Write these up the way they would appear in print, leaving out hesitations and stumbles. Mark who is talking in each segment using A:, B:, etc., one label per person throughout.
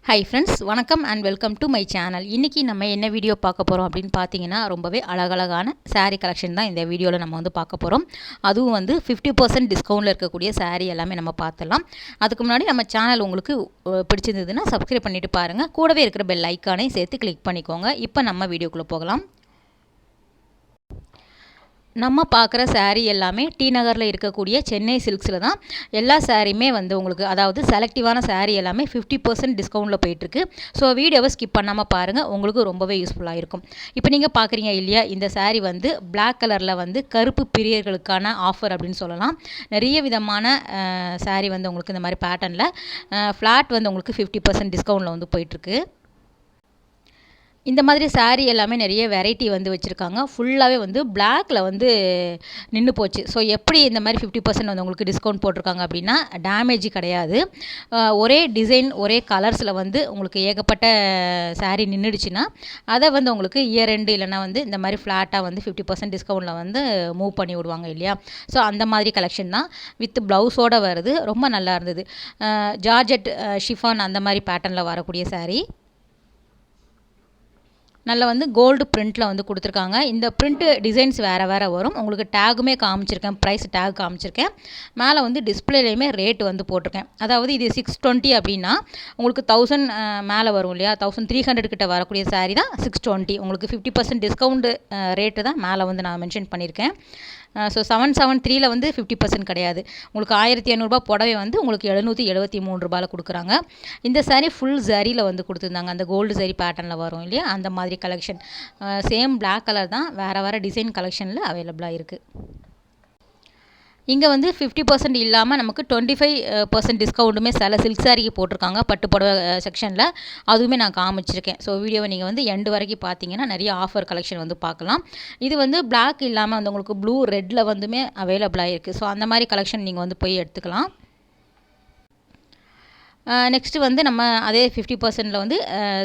A: Hi friends, வணக்கம் and welcome to my channel. இன்றைக்கி நம்ம என்ன வீடியோ பார்க்க போகிறோம் அப்படின்னு பார்த்தீங்கன்னா, ரொம்பவே அழகழகான saree கலெக்ஷன் தான் இந்த வீடியோவில் நம்ம பார்க்க போகிறோம். அதுவும் 50% டிஸ்கவுண்டில் இருக்கக்கூடிய saree எல்லாமே நம்ம பார்த்துடலாம். அதுக்கு முன்னாடி நம்ம சேனல் உங்களுக்கு பிடிச்சிருந்ததுன்னா சப்ஸ்கிரைப் பண்ணிவிட்டு பாருங்கள். கூடவே இருக்கிற பெல் ஐக்கானையும் சேர்த்து கிளிக் பண்ணிக்கோங்க. இப்போ நம்ம வீடியோக்குள்ளே போகலாம். நம்ம பார்க்குற saree எல்லாமே டி நகரில் இருக்கக்கூடிய சென்னை சில்க்ஸில் தான் எல்லா சாரியுமே உங்களுக்கு, அதாவது செலக்டிவான saree எல்லாமே 50% டிஸ்கவுண்டில் போயிட்டுருக்கு. ஸோ வீடியோவை ஸ்கிப் பண்ணாமல் பாருங்கள், உங்களுக்கு ரொம்பவே யூஸ்ஃபுல்லாக இருக்கும். இப்போ நீங்கள் பார்க்குறீங்க இல்லையா, இந்த saree பிளாக் கலரில் கருப்பு பிரியர்களுக்கான ஆஃபர் அப்படின்னு சொல்லலாம். நிறைய விதமான saree உங்களுக்கு இந்த மாதிரி பேட்டர்னில் ஃப்ளாட் உங்களுக்கு 50% டிஸ்கவுண்டில் போயிட்டுருக்கு. இந்த மாதிரி saree எல்லாமே நிறைய வெரைட்டி வச்சுருக்காங்க. ஃபுல்லாகவே பிளாக்ல நின்று போச்சு. ஸோ எப்படி இந்த மாதிரி 50% உங்களுக்கு டிஸ்கவுண்ட் போட்டிருக்காங்க அப்படின்னா, டேமேஜ் கிடையாது. ஒரே டிசைன் ஒரே கலர்ஸில் உங்களுக்கு ஏகப்பட்ட saree நின்றுடுச்சுன்னா, அதை உங்களுக்கு இயர் எண்டு இல்லைனா இந்த மாதிரி ஃப்ளாட்டாக 50% டிஸ்கவுண்டில் மூவ் பண்ணி விடுவாங்க இல்லையா. ஸோ அந்த மாதிரி கலெக்ஷன் தான் வித் ப்ளவுஸோடு வருது. ரொம்ப நல்லா இருந்தது. ஜார்ஜெட் ஷிஃபான் அந்த மாதிரி பேட்டர்னில் வரக்கூடிய saree நல்லா கோல்டு பிரிண்ட்டில் கொடுத்துருக்காங்க. இந்த பிரிண்ட் டிசைன்ஸ் வேறு வேறு வரும். உங்களுக்கு டேகுமே காமிச்சிருக்கேன், ப்ரைஸ் டேக் காமிச்சிருக்கேன். மேலே டிஸ்பிளேலையுமே ரேட் போட்டிருக்கேன். அதாவது இது 620 அப்படின்னா உங்களுக்கு 1000 மேலே வரும் இல்லையா. 1300 கிட்ட வரக்கூடிய saree தான் 620. உங்களுக்கு 50% டிஸ்கவுண்ட் ரேட்டு தான் மேலே நான் மென்ஷன் பண்ணியிருக்கேன். ஸோ 773ல் 50% கிடையாது. உங்களுக்கு 1500 புடவை உங்களுக்கு 773 ரூபாயில் கொடுக்குறாங்க. இந்த saree ஃபுல் சரியில் கொடுத்துருந்தாங்க. அந்த கோல்டு சரி பேட்டர்னில் வரும் இல்லையா, அந்த மாதிரி கலெக்ஷன். சேம் பிளாக் கலர் தான், வேறு வேறு டிசைன் கலெக்ஷனில் அவைலபிளாக இருக்குது. இங்கே 50% இல்லாமல் நமக்கு 25% டிஸ்கவுண்ட்டுமே சில சில்க் சாரிக்கு போட்டிருக்காங்க, பட்டு புடவை செக்ஷனில். அதுவுமே நான் காமிச்சிருக்கேன். ஸோ வீடியோவை நீங்கள் எண்டு வரைக்கும் பார்த்தீங்கன்னா நிறைய ஆஃபர் கலெக்ஷன் பார்க்கலாம். இது பிளாக் இல்லாமல் உங்களுக்கு ப்ளூ ரெட்டில் அவைலபிளாக இருக்குது. ஸோ அந்த மாதிரி கலெக்ஷன் நீங்கள் போய் எடுத்துக்கலாம். நெக்ஸ்ட்டு நம்ம அதே 50%ல்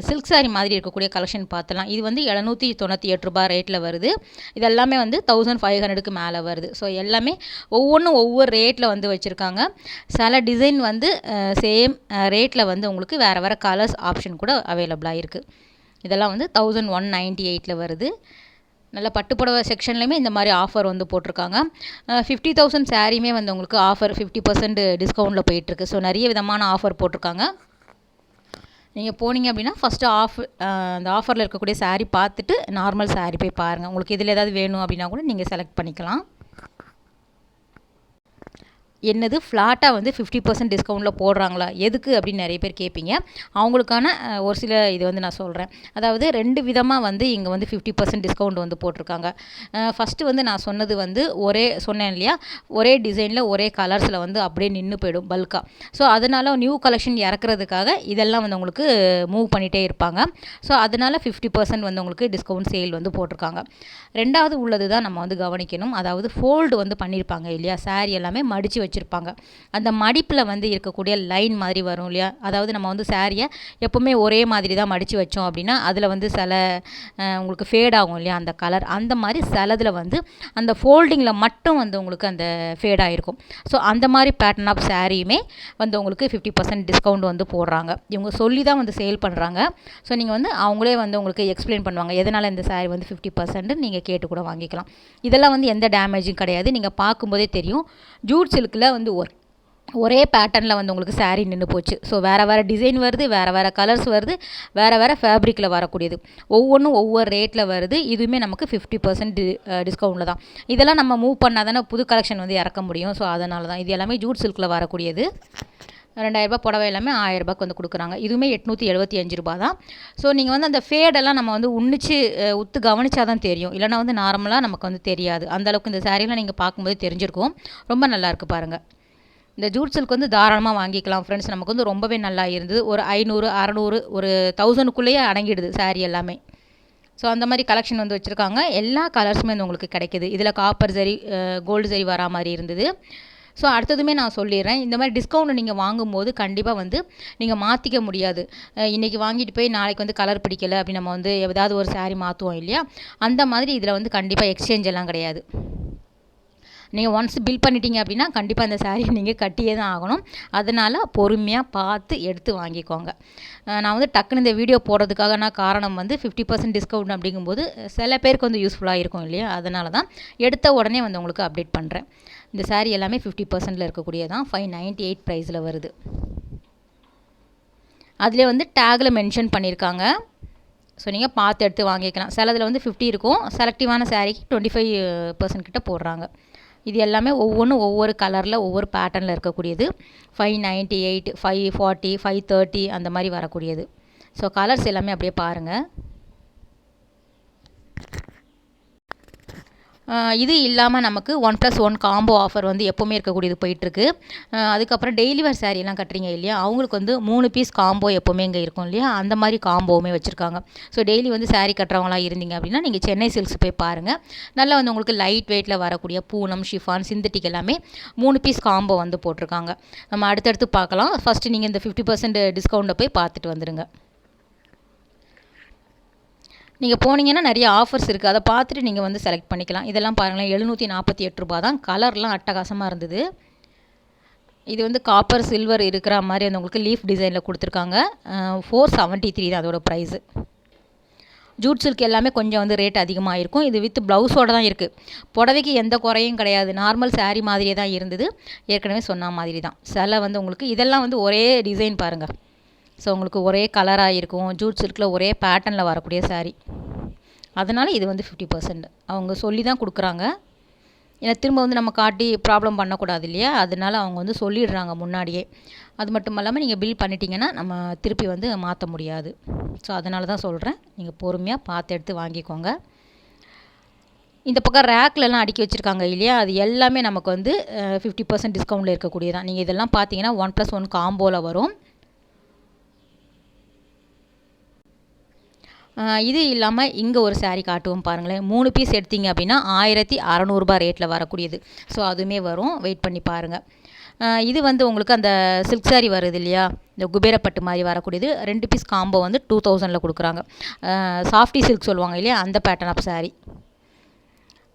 A: சில்க் சாரி மாதிரி இருக்கக்கூடிய கலெக்ஷன் பார்த்துலாம். இது 798 ரூபா ரேட்டில் வருது. இது எல்லாமே 1500க்கு மேலே வருது. ஸோ எல்லாமே ஒவ்வொன்றும் ஒவ்வொரு ரேட்டில் வச்சுருக்காங்க. சில டிசைன் சேம் ரேட்டில் உங்களுக்கு வேறு வேறு கலர்ஸ் ஆப்ஷன் கூட அவைலபிளாக இருக்குது. இதெல்லாம் 1198ல் வருது. நல்ல பட்டு புடவை செக்ஷன்லையுமே இந்த மாதிரி ஆஃபர் போட்டிருக்காங்க. 50,000 சாரியுமே உங்களுக்கு ஆஃபர் 50% டிஸ்கவுண்டில் போயிட்டுருக்கு. ஸோ நிறைய விதமான ஆஃபர் போட்டிருக்காங்க. நீங்கள் போனீங்க அப்படின்னா ஃபஸ்ட்டு அந்த ஆஃபரில் இருக்கக்கூடிய saree பார்த்துட்டு நார்மல் saree போய் பாருங்கள். உங்களுக்கு இதில் ஏதாவது வேணும் அப்படின்னா கூட நீங்கள் செலக்ட் பண்ணிக்கலாம். என்னது ஃப்ளாட்டாக 50% டிஸ்கவுண்டில் போடுறாங்களா, எதுக்கு அப்படின்னு நிறைய பேர் கேட்பீங்க. அவங்களுக்கான ஒரு சில இது நான் சொல்கிறேன். அதாவது 2 விதமாக இங்கே 50% டிஸ்கவுண்ட் போட்டிருக்காங்க. ஃபஸ்ட்டு நான் சொன்னது ஒரே சொன்னேன் இல்லையா, ஒரே டிசைனில் ஒரே கலர்ஸில் அப்படியே நின்று போயிடும் பல்காக. ஸோ அதனால் நியூ கலெக்ஷன் இறக்குறதுக்காக இதெல்லாம் உங்களுக்கு மூவ் பண்ணிகிட்டே இருப்பாங்க. ஸோ அதனால் 50% உங்களுக்கு டிஸ்கவுண்ட் சேல் போட்டிருக்காங்க. ரெண்டாவது உள்ளது தான் நம்ம கவனிக்கணும். அதாவது ஃபோல்டு பண்ணியிருப்பாங்க இல்லையா, saree எல்லாமே மடித்து வச்சுருப்பாங்க. அந்த மடிப்பில் இருக்கக்கூடிய லைன் மாதிரி வரும் இல்லையா. அதாவது நம்ம சாரியை எப்போவுமே ஒரே மாதிரி தான் மடித்து வச்சோம் அப்படின்னா அதில் சில உங்களுக்கு ஃபேட் ஆகும் இல்லையா அந்த கலர். அந்த மாதிரி சிலதில் அந்த ஃபோல்டிங்கில் மட்டும் உங்களுக்கு அந்த ஃபேட் ஆகிருக்கும். ஸோ அந்த மாதிரி பேட்டர்ன் ஆஃப் சாரியுமே உங்களுக்கு 50% டிஸ்கவுண்ட் போடுறாங்க. இவங்க சொல்லி தான் சேல் பண்ணுறாங்க. ஸோ நீங்கள் அவங்களே உங்களுக்கு எக்ஸ்பிளைன் பண்ணுவாங்க எதனால் இந்த சாரி 50% நீங்கள் கேட்டு கூட வாங்கிக்கலாம். இதெல்லாம் எந்த டேமேஜும் கிடையாது. நீங்கள் பார்க்கும்போதே தெரியும். ஜூட் சில்கில் ஒரே பேட்டர்னில் உங்களுக்கு saree நின்று போச்சு. ஸோ வேறு வேறு டிசைன் வருது, வேறு வேறு கலர்ஸ் வருது, வேறு வேறு ஃபேப்ரிக்கில் வரக்கூடியது. ஒவ்வொன்றும் ஒவ்வொரு ரேட்டில் வருது. இதுவுமே நமக்கு 50% டிஸ்கவுண்டில் தான். இதெல்லாம் நம்ம மூவ் பண்ணால் தானே புது கலெக்ஷன் இறக்க முடியும். ஸோ அதனால தான் இது எல்லாமே ஜூட் சில்கில் வரக்கூடியது. 2000 புடவை எல்லாமே 1000 ரூபாய்க்கு கொடுக்குறாங்க. இதுவுமே 875 ரூபா தான். ஸோ நீங்கள் அந்த ஃபேடெல்லாம் நம்ம உன்னிச்சு உத்து கவனிச்சா தான் தெரியும். இல்லைனா நார்மலாக நமக்கு தெரியாது. அந்தளவுக்கு இந்த சாரீலாம் நீங்கள் பார்க்கும்போது தெரிஞ்சிருக்கும். ரொம்ப நல்லாயிருக்கு பாருங்கள். இந்த ஜூட் சில்க் தாராளமாக வாங்கிக்கலாம் ஃப்ரெண்ட்ஸ். நமக்கு ரொம்பவே நல்லா இருந்தது. ஒரு 500 600 ஒரு 1000க்குள்ளேயே அடங்கிடுது saree எல்லாமே. ஸோ அந்த மாதிரி கலெக்ஷன் வச்சுருக்காங்க. எல்லா கலர்ஸுமே உங்களுக்கு கிடைக்கிது. இதில் காப்பர் சரி கோல்டு சரி வரா மாதிரி இருந்தது. ஸோ அடுத்ததுமே நான் சொல்லிடுறேன். இந்த மாதிரி டிஸ்கவுண்ட் நீங்கள் வாங்கும்போது கண்டிப்பாக நீங்கள் மாற்றிக்க முடியாது. இன்றைக்கி வாங்கிட்டு போய் நாளைக்கு கலர் பிடிக்கலை அப்படி நம்ம ஏதாவது ஒரு saree மாற்றுவோம் இல்லையா. அந்த மாதிரி இதில் கண்டிப்பாக எக்ஸ்சேஞ்ச் எல்லாம் கிடையாது. நீங்கள் ஒன்ஸ் பில் பண்ணிட்டீங்க அப்படின்னா கண்டிப்பாக இந்த சாரீ நீங்கள் கட்டியே தான் ஆகணும். அதனால் பொறுமையாக பார்த்து எடுத்து வாங்கிக்கோங்க. நான் வந்து டக்குன்னு இந்த வீடியோ போடுறதுக்காக காரணம் வந்து 50% டிஸ்கவுண்ட் அப்படிங்கும்போது சில பேருக்கு வந்து யூஸ்ஃபுல்லாக இருக்கும் இல்லையா, அதனால தான் எடுத்த உடனே வந்து உங்களுக்கு அப்டேட் பண்ணுறேன். இந்த சாரீ எல்லாமே 50%ல் இருக்கக்கூடியதான். 598 ப்ரைஸில் வருது. அதிலே வந்து டேக்கில் மென்ஷன் பண்ணியிருக்காங்க. ஸோ நீங்கள் பார்த்து எடுத்து வாங்கிக்கலாம். சிலதில் வந்து 50 இருக்கும், செலக்டிவான சாரீக்கு 25% கிட்ட போடுறாங்க. இது எல்லாமே ஒவ்வொன்றும் ஒவ்வொரு கலரில் ஒவ்வொரு பேட்டர்னில் இருக்கக்கூடியது. 598, 540, 530 அந்த மாதிரி வரக்கூடியது. ஸோ கலர்ஸ் எல்லாமே அப்படியே பாருங்கள். இது இல்லாமல் நமக்கு 1+1 காம்போ ஆஃபர் வந்து எப்போவுமே இருக்கக்கூடியது போயிட்டுருக்கு. அதுக்கப்புறம் டெய்லி வேர் சாரீலாம் கட்டுறீங்க இல்லையா, அவங்களுக்கு வந்து 3 பீஸ் காம்போ எப்போவுமே இங்கே இருக்கும் இல்லையா, அந்த மாதிரி காம்போவுமே வச்சுருக்காங்க. ஸோ டெய்லி வந்து சாரீ கட்டுறவங்களாம் இருந்தீங்க அப்படின்னா நீங்கள் சென்னை சில்க்ஸ் போய் பாருங்கள். நல்லா வந்து உங்களுக்கு லைட் வெயிட்டில் வரக்கூடிய பூனம், ஷிஃபான், சிந்தட்டிக் எல்லாமே 3 பீஸ் காம்போ வந்து போட்டிருக்காங்க. நம்ம அடுத்தடுத்து பார்க்கலாம். ஃபஸ்ட்டு நீங்கள் இந்த 50% டிஸ்கவுண்ட்டை போய் பார்த்துட்டு வந்துடுங்க. நீங்கள் போனீங்கன்னா நிறைய ஆஃபர்ஸ் இருக்குது, அதை பார்த்துட்டு நீங்கள் வந்து செலக்ட் பண்ணிக்கலாம். இதெல்லாம் பாருங்களேன், 748 ரூபா தான். கலர்லாம் அட்டகாசமாக இருந்தது. இது வந்து காப்பர் சில்வர் இருக்கிற மாதிரி அந்த உங்களுக்கு லீஃப் டிசைனில் கொடுத்துருக்காங்க. 473 தான் அதோட ப்ரைஸு. ஜூட் சில்க் எல்லாமே கொஞ்சம் வந்து ரேட் அதிகமாக இருக்கும். இது வித் ப்ளவுஸோடு தான் இருக்குது. புடவைக்கு எந்த குறையும் கிடையாது, நார்மல் சாரீ மாதிரியே தான் இருந்தது. ஏற்கனவே சொன்ன மாதிரி தான். சில வந்து உங்களுக்கு இதெல்லாம் வந்து ஒரே டிசைன் பாருங்கள். ஸோ உங்களுக்கு ஒரே கலராக இருக்கும். ஜூட் சில்கில் ஒரே பேட்டர்னில் வரக்கூடிய சாரீ. அதனால் இது வந்து 50% அவங்க சொல்லி தான் கொடுக்குறாங்க. ஏன்னா திரும்ப வந்து நம்ம காட்டி ப்ராப்ளம் பண்ணக்கூடாது இல்லையா, அதனால அவங்க வந்து சொல்லிடுறாங்க முன்னாடியே. அது மட்டும் இல்லாமல் நீங்கள் பில் பண்ணிட்டீங்கன்னா நம்ம திருப்பி வந்து மாற்ற முடியாது. ஸோ அதனால தான் சொல்கிறேன், நீங்கள் பொறுமையாக பார்த்து எடுத்து வாங்கிக்கோங்க. இந்த பக்கம் ரேக்லலாம் அடுக்கி வச்சுருக்காங்க இல்லையா, அது எல்லாமே நமக்கு வந்து 50% டிஸ்கவுண்டில் இருக்கக்கூடியதான். நீங்கள் இதெல்லாம் பார்த்தீங்கன்னா 1+1 காம்போவில் வரும். இது இல்லாமல் இங்கே ஒரு சாரீ காட்டுவோம் பாருங்களேன். 3 பீஸ் எடுத்தீங்க அப்படின்னா 1600 ரூபா ரேட்டில் வரக்கூடியது. ஸோ அதுவுமே வரும், வெயிட் பண்ணி பாருங்கள். இது வந்து உங்களுக்கு அந்த சில்க் சாரீ வருது இல்லையா, இந்த குபேரப்பட்டு மாதிரி வரக்கூடியது. 2 பீஸ் காம்போ வந்து 2000ல் கொடுக்குறாங்க. சாஃப்டி சில்க் சொல்லுவாங்க இல்லையா, அந்த பேட்டர்ன் ஆஃப் சாரீ.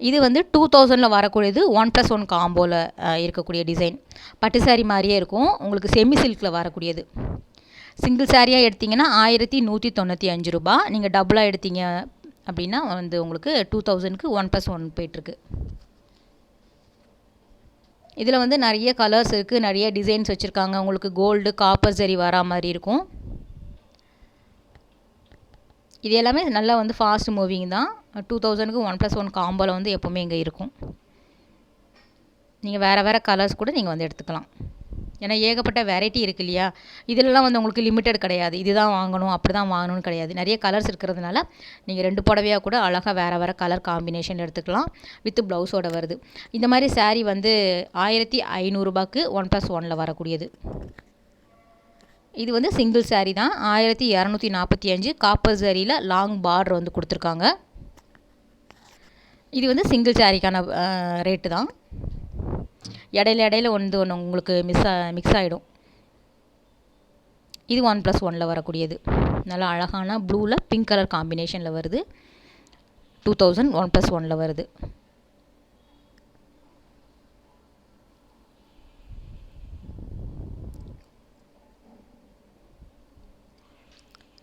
A: இது வந்து 2000ல் வரக்கூடியது. 1+1 காம்போவில் இருக்கக்கூடிய டிசைன். பட்டு சாரீ மாதிரியே இருக்கும், உங்களுக்கு செமி சில்கில் வரக்கூடியது. சிங்கிள் சாரியாக எடுத்திங்கன்னா 1195 ரூபா. நீங்கள் டபுளாக எடுத்தீங்க அப்படின்னா வந்து உங்களுக்கு 2000க்கு 1+1 போயிட்டுருக்கு. இதில் வந்து நிறைய கலர்ஸ் இருக்குது, நிறைய டிசைன்ஸ் வச்சுருக்காங்க. உங்களுக்கு கோல்டு, காப்பர் ஜரி வரா மாதிரி இருக்கும். இது எல்லாமே நல்லா வந்து ஃபாஸ்ட் மூவிங் தான். 2000க்கு 1+1 காம்போவில் வந்து எப்போவுமே இங்கே இருக்கும். நீங்கள் வேறு கலர்ஸ் கூட நீங்கள் வந்து எடுத்துக்கலாம். ஏன்னா ஏகப்பட்ட வெரைட்டி இருக்குது இல்லையா, இதிலலாம் வந்து உங்களுக்கு லிமிட்டட் கிடையாது, இதுதான் வாங்கணும் அப்படி தான் வாங்கணும்னு கிடையாது. நிறைய கலர்ஸ் இருக்கிறதுனால நீங்கள் 2 புடவையாக கூட அழகாக வேறு கலர் காம்பினேஷன் எடுத்துக்கலாம். வித் ப்ளவுஸோடு வருது. இந்த மாதிரி சாரீ வந்து 1500 ரூபாய்க்கு 1+1ல் வரக்கூடியது. இது வந்து சிங்கிள் சாரீ தான். 1245 காப்பர் சரியில் லாங் பார்டர் வந்து கொடுத்துருக்காங்க. இது வந்து சிங்கிள் சாரீக்கான ரேட்டு தான். இடையில ஒன்று உங்களுக்கு மிக்ஸ் ஆகிடும். இது 1+1ல் வரக்கூடியது. நல்லா அழகான ப்ளூவில் பிங்க் கலர் காம்பினேஷனில் வருது. 2000 1+1ல் வருது.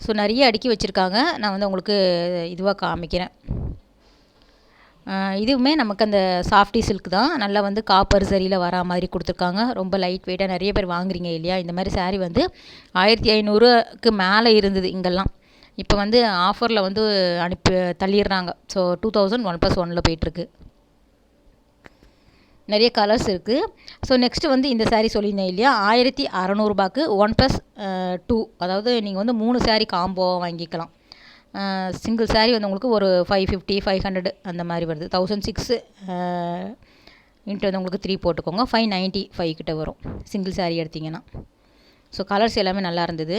A: ஸோ நிறைய அடுக்கி வச்சுருக்காங்க. நான் வந்து உங்களுக்கு இதுவாக காமிக்கிறேன். இதுவுமே நமக்கு அந்த சாஃப்டி சில்க் தான். நல்லா வந்து காப்பர் சரியில் வரா மாதிரி கொடுத்துருக்காங்க. ரொம்ப லைட் வெயிட்டாக நிறைய பேர் வாங்குறீங்க இல்லையா, இந்த மாதிரி சாரீ வந்து 1500க்கு மேலே இருந்தது இங்கெல்லாம். இப்போ வந்து ஆஃபரில் வந்து தள்ளிடுறாங்க. ஸோ 2000 1+1ல் போயிட்டுருக்கு. நிறைய கலர்ஸ் இருக்குது. ஸோ நெக்ஸ்ட்டு வந்து இந்த சாரீ சொல்லியிருந்தேன் இல்லையா, 1600 ரூபாய்க்கு 1+2, அதாவது நீங்கள் வந்து 3 சாரீ காம்போவாக வாங்கிக்கலாம். சிங்கிள் சாரீ வந்து உங்களுக்கு ஒரு 550 500 அந்த மாதிரி வருது. 1006 இன்ட்டு வந்து உங்களுக்கு 3 போட்டுக்கோங்க. 595 கிட்ட வரும் சிங்கிள் சாரீ எடுத்திங்கன்னா. ஸோ கலர்ஸ் எல்லாமே நல்லா இருந்தது.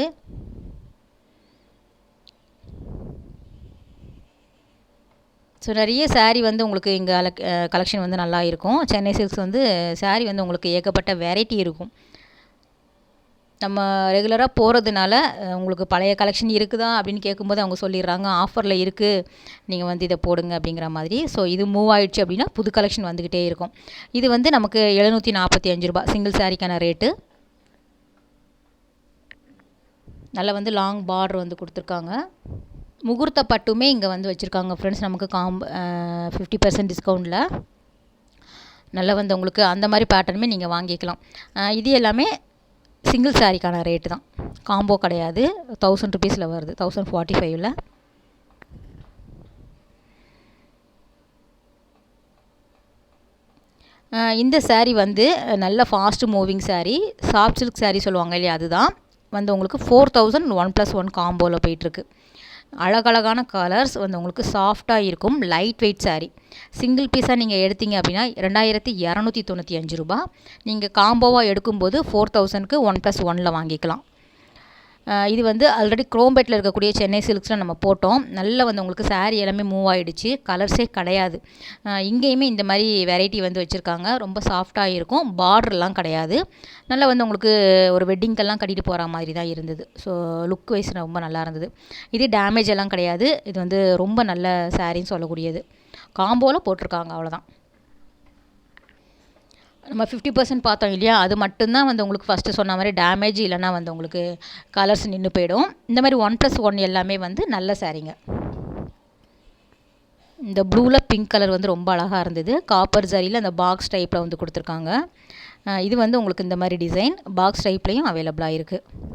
A: ஸோ நிறைய சாரீ வந்து உங்களுக்கு இங்கே கலெக்ஷன் வந்து நல்லா இருக்கும். சென்னை சில்க்ஸ் வந்து சாரீ வந்து உங்களுக்கு ஏகப்பட்ட வெரைட்டி இருக்கும். நம்ம ரெகுலராக போகிறதுனால உங்களுக்கு பழைய கலெக்ஷன் இருக்குதா அப்படின்னு கேட்கும்போது அவங்க சொல்லிடுறாங்க ஆஃபரில் இருக்குது, நீங்கள் வந்து இதை போடுங்க அப்படிங்கிற மாதிரி. ஸோ இது மூவ் ஆயிடுச்சு அப்படின்னா புது கலெக்ஷன் வந்துக்கிட்டே இருக்கும். இது வந்து நமக்கு 745 ரூபா சிங்கிள் சாரிக்கான ரேட்டு. நல்லா வந்து லாங் பார்டர் வந்து கொடுத்துருக்காங்க. முகூர்த்த பட்டுமே இங்கே வந்து வச்சுருக்காங்க ஃப்ரெண்ட்ஸ், நமக்கு 50% டிஸ்கவுண்ட்டில். நல்லா வந்து உங்களுக்கு அந்த மாதிரி பேட்டர்னுமே நீங்கள் வாங்கிக்கலாம். இது எல்லாமே சிங்கிள் சாரிக்கான ரேட்டு தான், காம்போ கிடையாது. 1000 ருபீஸில் வருது, 1045ல். இந்த சாரீ வந்து நல்ல fast moving sari, soft silk sari சொல்லுவாங்க இல்லையா, அதுதான் வந்து உங்களுக்கு 4000 1+1 காம்போவில் போயிட்டுருக்கு. அழகழகான கலர்ஸ் வந்து உங்களுக்கு சாஃப்டாக இருக்கும், லைட் வெயிட் சாரீ. சிங்கிள் பீஸாக நீங்கள் எடுத்தீங்க அப்படின்னா 2295 ரூபா. நீங்கள் காம்போவாக எடுக்கும்போது 4000க்கு 1+1ல் வாங்கிக்கலாம். இது வந்து ஆல்ரெடி குரோம்பேட்டில் இருக்கக்கூடிய சென்னை சில்க்ஸில் நம்ம போட்டோம். நல்லா வந்து உங்களுக்கு சாரீ எல்லாமே மூவ் ஆகிடுச்சு, கலர்ஸே கிடையாது. இங்கேயுமே இந்த மாதிரி வெரைட்டி வந்து வச்சுருக்காங்க, ரொம்ப சாஃப்டாக இருக்கும், பார்டர்லாம் கிடையாது. நல்லா வந்து உங்களுக்கு ஒரு வெட்டிங்கெல்லாம் கட்டிட்டு போகிற மாதிரி தான் இருந்தது. ஸோ லுக் வைஸ் ரொம்ப நல்லா இருந்தது. இது டேமேஜ் எல்லாம் கிடையாது, இது வந்து ரொம்ப நல்ல சாரின்னு சொல்லக்கூடியது. காம்போவில் போட்டிருக்காங்க, அவ்வளோதான். நம்ம 50% பார்த்தோம் இல்லையா, அது மட்டும்தான் வந்து உங்களுக்கு ஃபஸ்ட்டு சொன்ன மாதிரி டேமேஜ் இல்லைனா வந்து உங்களுக்கு கலர்ஸ் நின்று போயிடும். இந்த மாதிரி 1+1 எல்லாமே வந்து நல்ல சாரீங்க. இந்த ப்ளூவில் பிங்க் கலர் வந்து ரொம்ப அழகாக இருந்தது. காப்பர் சாரியில் அந்த பாக்ஸ் டைப்பில் வந்து கொடுத்துருக்காங்க. இது வந்து உங்களுக்கு இந்த மாதிரி டிசைன் பாக்ஸ் டைப்லேயும் அவைலபிளாக இருக்குது.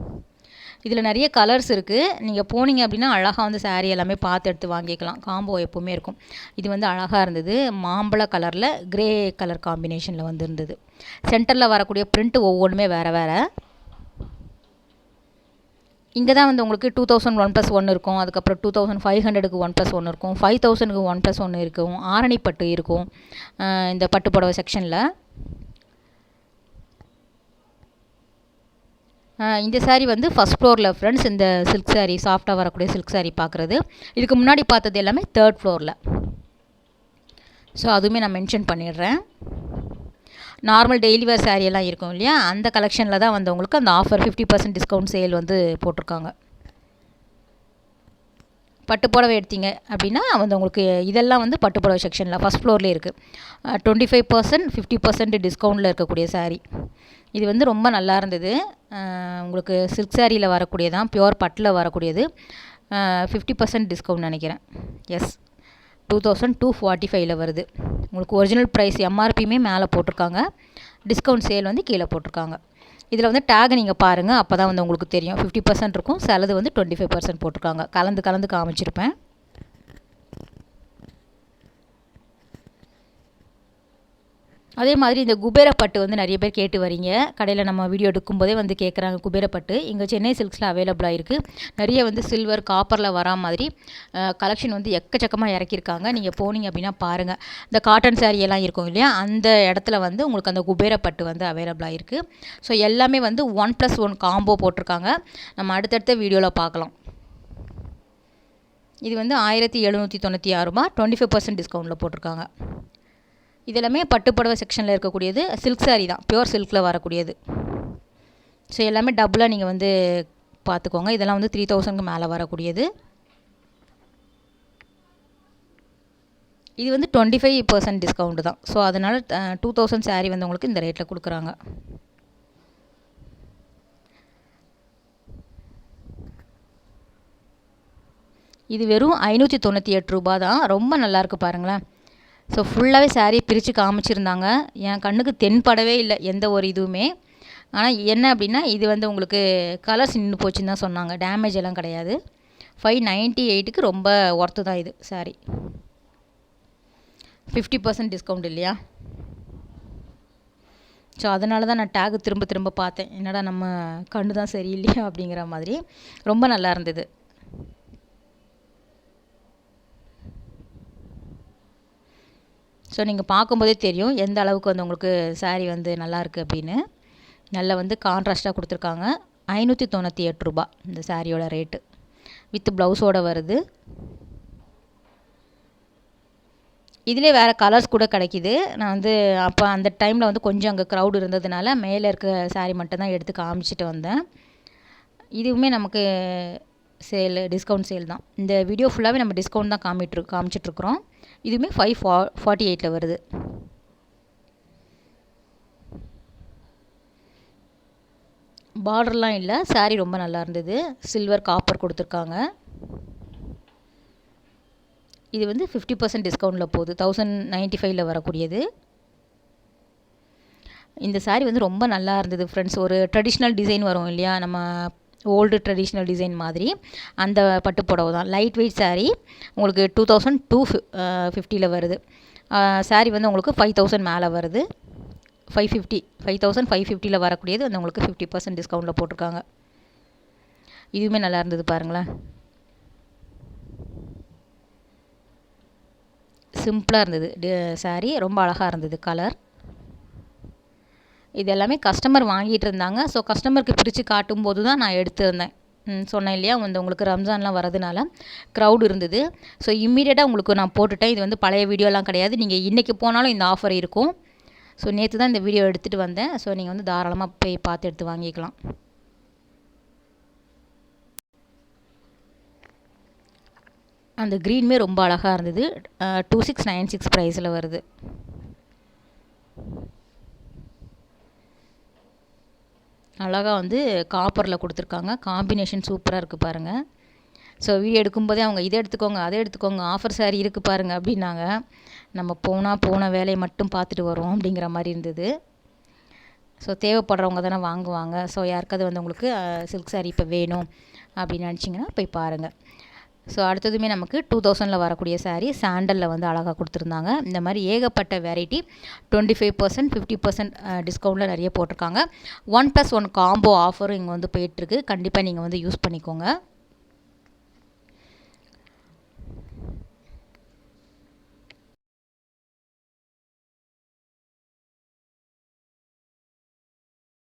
A: இதில் நிறைய கலர்ஸ் இருக்குது, நீங்கள் போனீங்க அப்படின்னா அழகாக வந்து சாரீ எல்லாமே பார்த்து எடுத்து வாங்கிக்கலாம். காம்போ எப்போவுமே இருக்கும். இது வந்து அழகாக இருந்தது, மாம்பழ கலரில் கிரே கலர் காம்பினேஷனில் வந்து இருந்தது. சென்டரில் வரக்கூடிய பிரிண்ட் ஒவ்வொன்றுமே வேறு வேறு. இங்கே தான் வந்து உங்களுக்கு 2000 1+1 இருக்கும், அதுக்கப்புறம் 2500க்கு 1+1 இருக்கும், 5000க்கு 1+1 இருக்கும், ஆரணி பட்டு இருக்கும் இந்த பட்டு புடவை செக்ஷனில். இந்த சாரீ வந்து ஃபஸ்ட் ஃப்ளோரில் ஃப்ரெண்ட்ஸ், இந்த சில்க் சாரீ சாஃப்டாக வரக்கூடிய சில்க் சாரீ பார்க்குறது. இதுக்கு முன்னாடி பார்த்தது எல்லாமே 3rd ஃப்ளோரில். ஸோ அதுவுமே நான் மென்ஷன் பண்ணிடுறேன். நார்மல் டெய்லி வேர் சாரீ எல்லாம் இருக்கும் இல்லையா, அந்த கலெக்ஷனில் தான் வந்து உங்களுக்கு அந்த ஆஃபர் 50% டிஸ்கவுண்ட் சேல் வந்து போட்டிருக்காங்க. பட்டு புடவை எடுத்தீங்க அப்படின்னா வந்து உங்களுக்கு இதெல்லாம் வந்து பட்டு புடவை செக்ஷனில் ஃபஸ்ட் ஃப்ளோர்லேயே இருக்குது. 25% 50% டிஸ்கவுண்ட்டில் இருக்கக்கூடிய சாரீ. இது வந்து ரொம்ப நல்லா இருந்தது. உங்களுக்கு சில்க் சாரியில் வரக்கூடியதான், பியோர் பட்டில் வரக்கூடியது. 50% டிஸ்கவுண்ட் நினைக்கிறேன். எஸ், 2245ல் வருது. உங்களுக்கு ஒரிஜினல் ப்ரைஸ் எம்ஆர்பியுமே மேலே போட்டிருக்காங்க, டிஸ்கவுண்ட் சேல் வந்து கீழே போட்டிருக்காங்க. இதில் வந்து டேக் நீங்கள் பாருங்கள், அப்போ தான் வந்து உங்களுக்கு தெரியும். 50% இருக்கும், சிலது வந்து 25% போட்டிருக்காங்க. கலந்து காமிச்சிருப்பேன். அதே மாதிரி இந்த குபேரப்பட்டு வந்து நிறைய பேர் கேட்டு வரீங்க, கடையில் நம்ம வீடியோ எடுக்கும்போதே வந்து கேட்குறாங்க. குபேரப்பட்டு இங்கே சென்னை சில்க்ஸில் அவைலபிளாக இருக்குது. நிறைய வந்து சில்வர் காப்பரில் வரா மாதிரி கலெக்ஷன் வந்து எக்கச்சக்கமாக இறக்கியிருக்காங்க. நீங்கள் போனீங்க அப்படின்னா பாருங்கள். இந்த காட்டன் சாரீ எல்லாம் இருக்கும் இல்லையா, அந்த இடத்துல வந்து உங்களுக்கு அந்த குபேரப்பட்டு வந்து அவைலபிளாக இருக்குது. ஸோ எல்லாமே வந்து 1+1 காம்போ போட்டிருக்காங்க. நம்ம அடுத்தடுத்த வீடியோவில் பார்க்கலாம். இது வந்து 1796 ரூபா, 25% டிஸ்கவுண்ட்டில் போட்டிருக்காங்க. இதெல்லாமே பட்டு புடவை செக்ஷனில் இருக்கக்கூடியது, சில்க் சாரீ தான், பியோர் சில்கில் வரக்கூடியது. ஸோ எல்லாமே டபுளாக நீங்கள் வந்து பார்த்துக்கோங்க. இதெல்லாம் வந்து 3000க்கு மேலே வரக்கூடியது. இது வந்து 25% டிஸ்கவுண்ட் தான். ஸோ அதனால் 2000 சாரீ வந்து உங்களுக்கு இந்த ரேட்டில் கொடுக்குறாங்க. இது வெறும் 598 ரூபா தான். ரொம்ப நல்லாயிருக்கு பாருங்களேன். ஸோ ஃபுல்லாகவே சாரீ பிரித்து காமிச்சிருந்தாங்க, என் கண்ணுக்கு தென்படவே இல்லை எந்த ஒரு இதுவுமே. ஆனால் என்ன அப்படின்னா இது வந்து உங்களுக்கு கலர்ஸ் நின்று போச்சுன்னு தான் சொன்னாங்க, டேமேஜ் எல்லாம் கிடையாது. 598க்கு ரொம்ப ஒர்த்து தான் இது சாரீ. 50% டிஸ்கவுண்ட் இல்லையா, ஸோ அதனால தான் நான் டேகு திரும்ப பார்த்தேன். என்னடா நம்ம கண்ணு தான் சரியில்லையா அப்படிங்கிற மாதிரி. ரொம்ப நல்லா இருந்தது. ஸோ நீங்கள் பார்க்கும்போதே தெரியும் எந்த அளவுக்கு வந்து உங்களுக்கு சாரீ வந்து நல்லாயிருக்கு அப்படின்னு. நல்லா வந்து கான்ட்ராஸ்ட்டாக கொடுத்துருக்காங்க. 598 ரூபா இந்த சாரியோட ரேட்டு, வித் ப்ளவுஸோடு வருது. இதிலே வேறு கலர்ஸ் கூட கிடைக்கிது. நான் வந்து அப்போ அந்த டைமில் வந்து கொஞ்சம் அங்கே க்ரௌட் இருந்ததுனால மேலே இருக்க சாரீ மட்டும் தான் எடுத்து காமிச்சிட்டு வந்தேன். இதுவுமே நமக்கு டிஸ்கவுண்ட் சேல் தான். இந்த வீடியோ ஃபுல்லாகவே நம்ம டிஸ்கவுண்ட் தான் காமிச்சிட்ருக்குறோம். இதுவுமே 548 வருது. பார்டர்லாம் இல்லை, சாரீ ரொம்ப நல்லா இருந்தது. சில்வர் காப்பர் கொடுத்துருக்காங்க. இது வந்து 50% டிஸ்கவுண்ட்டில் போகுது. 1095 வரக்கூடியது. இந்த சாரீ வந்து ரொம்ப நல்லா இருந்தது ஃப்ரெண்ட்ஸ். ஒரு ட்ரெடிஷ்னல் டிசைன் வரும் இல்லையா, நம்ம ஓல்டு ட்ரெடிஷ்னல் டிசைன் மாதிரி அந்த பட்டு புடவை தான். Light weight sari. உங்களுக்கு 2250 வருது. சாரீ வந்து உங்களுக்கு 5000 மேலே வருது. 5550 வரக்கூடியது வந்து உங்களுக்கு 50% டிஸ்கவுண்ட்டில் போட்டிருக்காங்க. இதுவுமே நல்லா இருந்தது பாருங்களேன். சிம்பிளாக இருந்தது சாரீ. ரொம்ப அழகாக இருந்தது கலர். இது எல்லாமே கஸ்டமர் வாங்கிட்டு இருந்தாங்க. ஸோ கஸ்டமருக்கு பிரித்து காட்டும்போது தான் நான் எடுத்திருந்தேன். சொன்னேன் இல்லையா, வந்து உங்களுக்கு ரம்ஜான்லாம் வரதுனால க்ரௌட் இருந்தது. ஸோ இம்மீடியட்டாக உங்களுக்கு நான் போட்டுட்டேன். இது வந்து பழைய வீடியோலாம் கிடையாது. நீங்கள் இன்றைக்கி போனாலும் இந்த ஆஃபர் இருக்கும். ஸோ நேற்று தான் இந்த வீடியோ எடுத்துகிட்டு வந்தேன். ஸோ நீங்கள் வந்து தாராளமாக போய் பார்த்து எடுத்து வாங்கிக்கலாம். அந்த க்ரீனுமே ரொம்ப அழகாக இருந்தது. 2696 ப்ரைஸில் வருது. அழகாக வந்து காப்பரில் கொடுத்துருக்காங்க. காம்பினேஷன் சூப்பராக இருக்குது பாருங்கள். ஸோ வீடியோ எடுக்கும்போதே அவங்க இதை எடுத்துக்கோங்க, அதை எடுத்துக்கோங்க, ஆஃபர் சாரீ இருக்குது பாருங்கள் அப்படின்னாங்க. நம்ம போன வேலையை மட்டும் பார்த்துட்டு வரோம் அப்படிங்கிற மாதிரி இருந்தது. ஸோ தேவைப்படுறவங்க தானே வாங்குவாங்க. ஸோ யாருக்காவது வந்து உங்களுக்கு சில்க் சாரீ இப்போ வேணும் அப்படின்னு நினச்சிங்கன்னா போய் பாருங்கள். ஸோ அடுத்ததுமே நமக்கு 2000 வரக்கூடிய சாரீ சாண்டலில் வந்து அழகாக கொடுத்துருந்தாங்க. இந்த மாதிரி ஏகப்பட்ட வெரைட்டி 25% 50% டிஸ்கவுண்ட்டில் நிறைய போட்டிருக்காங்க. 1+1 காம்போ ஆஃபரும் இங்கே வந்து போயிட்டுருக்கு. கண்டிப்பாக நீங்கள் வந்து யூஸ் பண்ணிக்கோங்க.